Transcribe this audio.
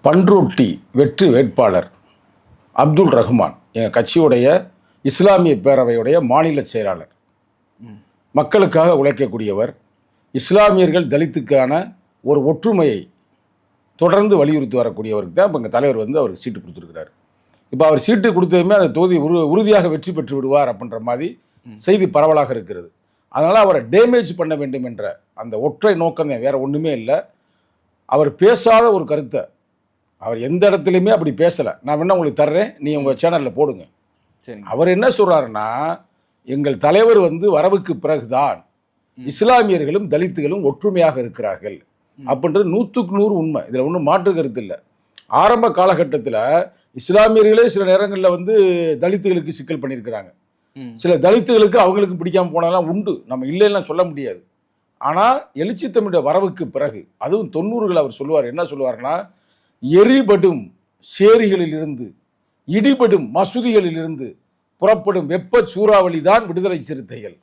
பண்ருட்டி வெற்றி வேட்பாளர் அப்துல் ரஹ்மான் எங்கள் கட்சியுடைய இஸ்லாமிய பேரவையுடைய மாநில செயலாளர். மக்களுக்காக உழைக்கக்கூடியவர். இஸ்லாமியர்கள் தலித்துக்கான ஒரு ஒற்றுமையை தொடர்ந்து வலியுறுத்தி வரக்கூடியவருக்கு தான் இப்போ எங்கள் தலைவர் அவருக்கு சீட்டு கொடுத்துருக்கிறார். இப்போ அவர் சீட்டு கொடுத்ததுமே அந்த தொகுதி உறுதியாக வெற்றி பெற்று விடுவார் அப்படின்ற மாதிரி செய்தி பரவலாக இருக்கிறது. அதனால் அவரை டேமேஜ் பண்ண வேண்டும் என்ற அந்த ஒற்றை நோக்கம் வேறு ஒன்றுமே இல்லை. அவர் பேசாத ஒரு கருத்தை அவர் எந்த இடத்துலையுமே அப்படி பேசலை. நான் வேணா உங்களுக்கு தர்றேன், நீ உங்கள் சேனலில் போடுங்க. சரி. அவர் என்ன சொல்கிறாருன்னா, எங்கள் தலைவர் வரவுக்கு பிறகுதான் இஸ்லாமியர்களும் தலித்துகளும் ஒற்றுமையாக இருக்கிறார்கள் அப்படின்றது 100க்கு 100 உண்மை. இதில் ஒன்றும் மாற்று கருத்து இல்லை. ஆரம்ப காலகட்டத்தில் இஸ்லாமியர்களே சில நேரங்களில் தலித்துகளுக்கு சிக்கல் பண்ணியிருக்கிறாங்க. சில தலித்துகளுக்கு அவங்களுக்கு பிடிக்காமல் போனதெல்லாம் உண்டு, நம்ம இல்லைன்னா சொல்ல முடியாது. ஆனால் எழுச்சி தமிழோட வரவுக்கு பிறகு, அதுவும் 90கள் அவர் சொல்லுவார், என்ன சொல்லுவார்னா, எரிபடும் சேரிகளிலிருந்து இடிபடும் மசூதிகளிலிருந்து புறப்படும் வெப்ப சூறாவளி தான் விடுதலை சிறுத்தைகள்.